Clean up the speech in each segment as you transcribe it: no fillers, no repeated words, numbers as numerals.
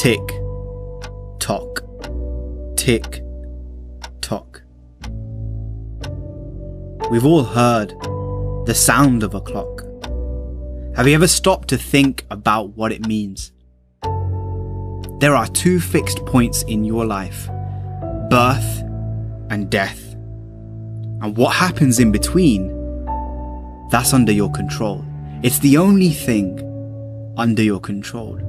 Tick, tock, tick, tock. We've all heard the sound of a clock. Have you ever stopped to think about what it means? There are two fixed points in your life, birth and death. And what happens in between, that's under your control. It's the only thing under your control.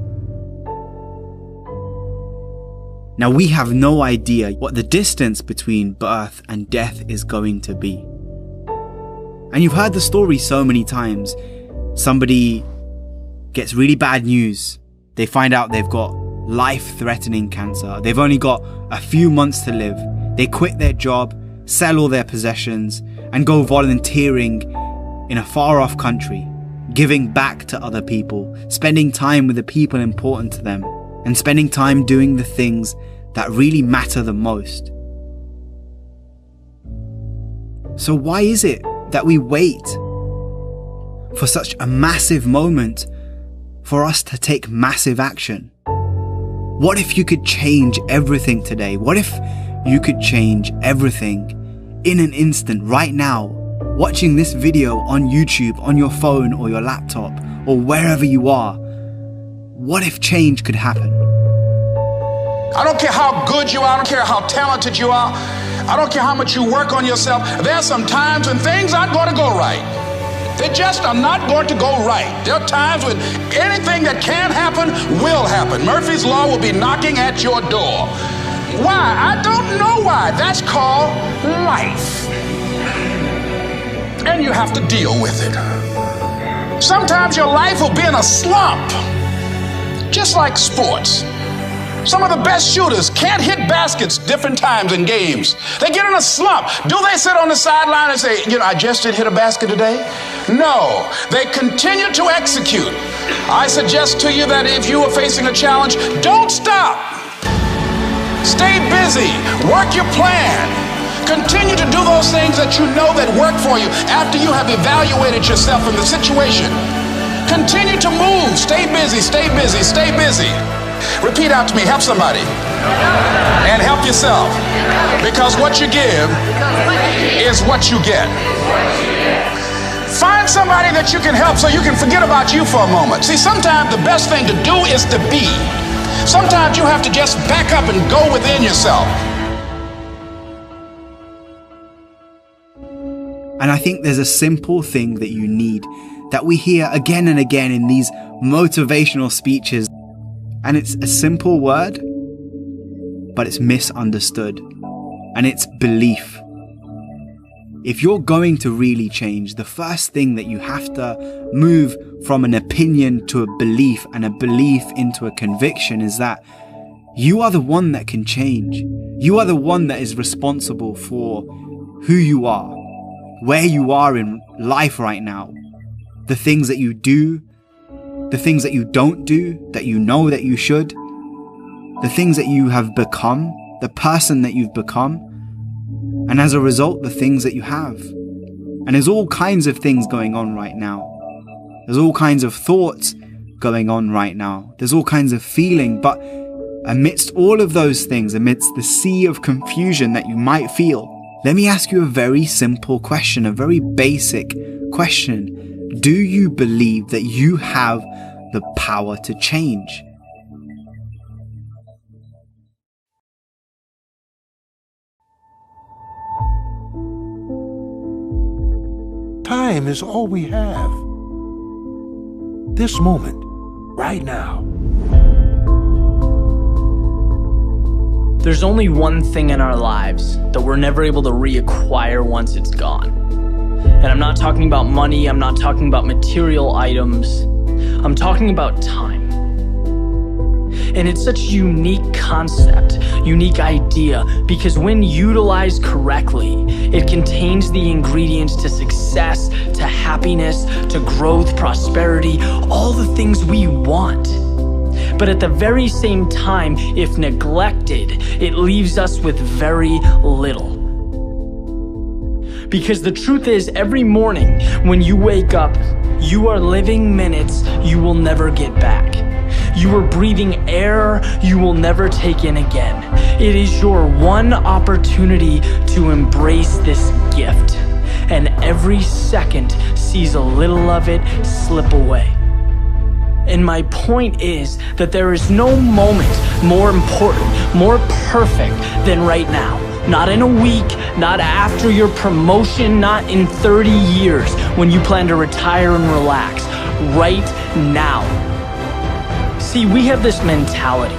Now we have no idea what the distance between birth and death is going to be. And you've heard the story so many times. Somebody gets really bad news. They find out they've got life-threatening cancer. They've only got a few months to live. They quit their job, sell all their possessions, and go volunteering in a far-off country, giving back to other people, spending time with the people important to them, and spending time doing the things that really matter the most. So why is it that we wait for such a massive moment for us to take massive action? What if you could change everything today? What if you could change everything in an instant, right now, watching this video on YouTube, on your phone or your laptop, or wherever you are? What if change could happen? I don't care how good you are, I don't care how talented you are, I don't care how much you work on yourself. There are some times when things aren't going to go right. They just are not going to go right. There are times when anything that can happen will happen. Murphy's Law will be knocking at your door. Why? I don't know why. That's called life. And you have to deal with it. Sometimes your life will be in a slump, just like sports. Some of the best shooters can't hit baskets different times in games. They get in a slump. Do they sit on the sideline and say, I just didn't hit a basket today? No, they continue to execute. I suggest to you that if you are facing a challenge, don't stop. Stay busy, work your plan. Continue to do those things that you know that work for you after you have evaluated yourself in the situation. Continue to move, stay busy, stay busy, stay busy. Repeat out to me, help somebody. And help yourself. Because what you give is what you get. Find somebody that you can help so you can forget about you for a moment. See, sometimes the best thing to do is to be. Sometimes you have to just back up and go within yourself. And I think there's a simple thing that you need, that we hear again and again in these motivational speeches. And it's a simple word, but it's misunderstood. And it's belief. If you're going to really change, the first thing that you have to move from an opinion to a belief, and a belief into a conviction, is that you are the one that can change. You are the one that is responsible for who you are, where you are in life right now, the things that you do, the things that you don't do, that you know that you should, the things that you have become, the person that you've become, and as a result, the things that you have. And there's all kinds of things going on right now. There's all kinds of thoughts going on right now. There's all kinds of feeling, but amidst all of those things, amidst the sea of confusion that you might feel, let me ask you a very simple question, a very basic question. Do you believe that you have the power to change? Time is all we have. This moment, right now. There's only one thing in our lives that we're never able to reacquire once it's gone. And I'm not talking about money, I'm not talking about material items, I'm talking about time. And it's such a unique concept, unique idea, because when utilized correctly, it contains the ingredients to success, to happiness, to growth, prosperity, all the things we want. But at the very same time, if neglected, it leaves us with very little. Because the truth is, every morning when you wake up, you are living minutes you will never get back. You are breathing air you will never take in again. It is your one opportunity to embrace this gift, and every second sees a little of it slip away. And my point is that there is no moment more important, more perfect than right now. Not in a week, not after your promotion, not in 30 years when you plan to retire and relax. Right now. See, we have this mentality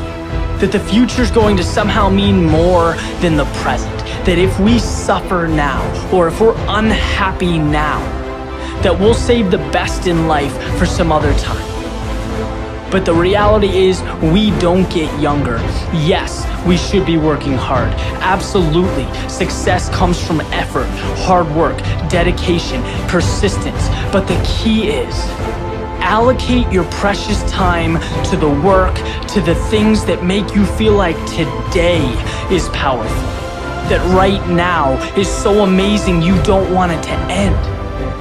that the future's going to somehow mean more than the present. That if we suffer now, or if we're unhappy now, that we'll save the best in life for some other time. But the reality is, we don't get younger. Yes, we should be working hard. Absolutely. Success comes from effort, hard work, dedication, persistence. But the key is, allocate your precious time to the work, to the things that make you feel like today is powerful. That right now is so amazing you don't want it to end.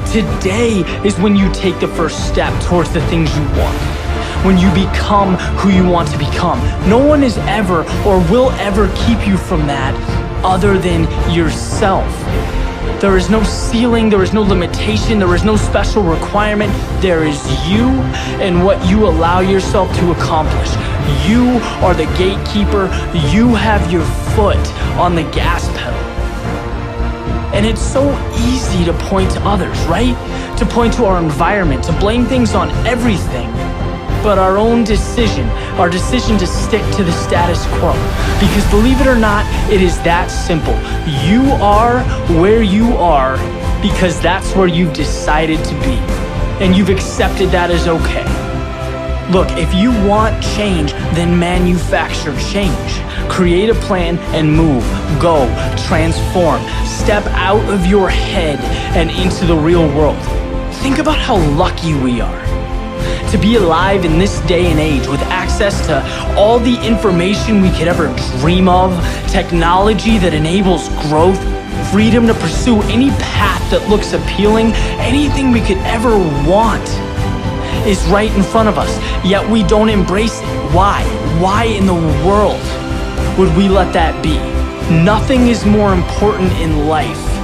Today is when you take the first step towards the things you want. When you become who you want to become. No one is ever or will ever keep you from that other than yourself. There is no ceiling, there is no limitation, there is no special requirement. There is you and what you allow yourself to accomplish. You are the gatekeeper. You have your foot on the gas pedal. And it's so easy to point to others, right? To point to our environment, to blame things on everything. But our own decision, our decision to stick to the status quo. Because believe it or not, it is that simple. You are where you are because that's where you've decided to be. And you've accepted that as okay. Look, if you want change, then manufacture change. Create a plan and move, go, transform. Step out of your head and into the real world. Think about how lucky we are to be alive in this day and age with access to all the information we could ever dream of, technology that enables growth, freedom to pursue any path that looks appealing, anything we could ever want is right in front of us, yet we don't embrace it. Why? Why in the world would we let that be? Nothing is more important in life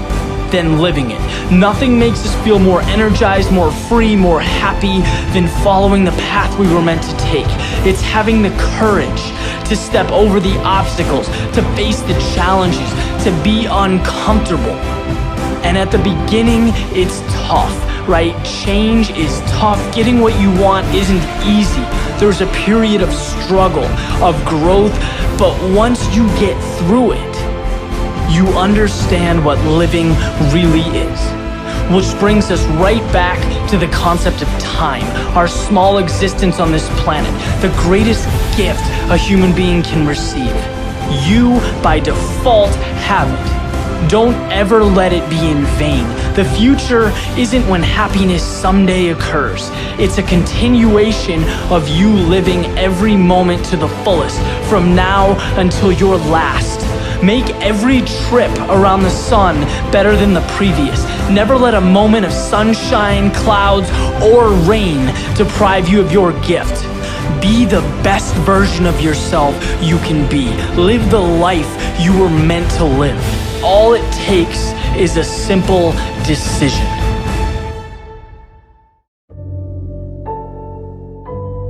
than living it. Nothing makes us feel more energized, more free, more happy than following the path we were meant to take. It's having the courage to step over the obstacles, to face the challenges, to be uncomfortable. And at the beginning, it's tough, right? Change is tough. Getting what you want isn't easy. There's a period of struggle, of growth, but once you get through it, you understand what living really is. Which brings us right back to the concept of time, our small existence on this planet, the greatest gift a human being can receive. You, by default, have it. Don't ever let it be in vain. The future isn't when happiness someday occurs. It's a continuation of you living every moment to the fullest, from now until your last. Make every trip around the sun better than the previous. Never let a moment of sunshine, clouds, or rain deprive you of your gift. Be the best version of yourself you can be. Live the life you were meant to live. All it takes is a simple decision.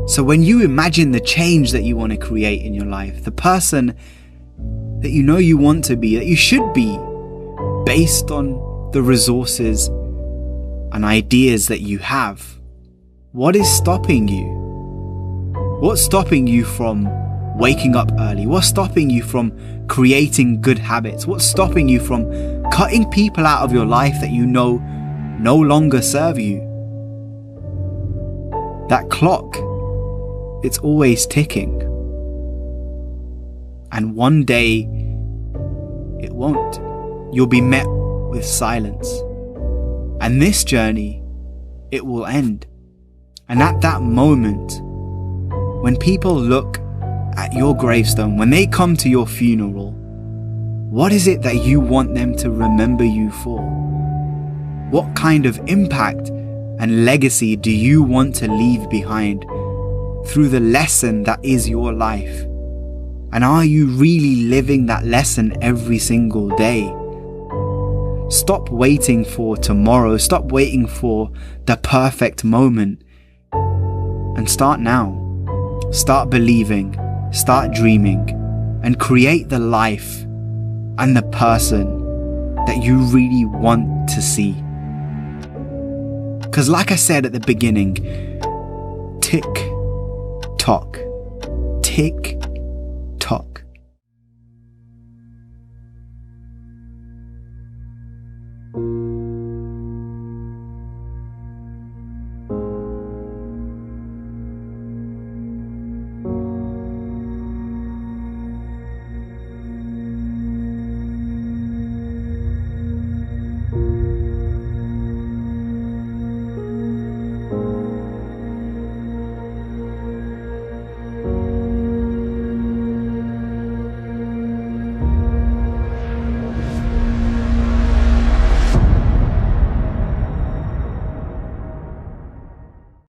So when you imagine the change that you want to create in your life, the person that you know you want to be, that you should be, based on the resources and ideas that you have, what is stopping you? What's stopping you from waking up early? What's stopping you from creating good habits? What's stopping you from cutting people out of your life that you know no longer serve you? That clock, it's always ticking. And one day, it won't. You'll be met with silence. And this journey, it will end. And at that moment, when people look at your gravestone, when they come to your funeral, what is it that you want them to remember you for? What kind of impact and legacy do you want to leave behind through the lesson that is your life? And are you really living that lesson every single day? Stop waiting for tomorrow. Stop waiting for the perfect moment. And start now. Start believing. Start dreaming. And create the life and the person that you really want to see. Because like I said at the beginning, tick tock, tick tock.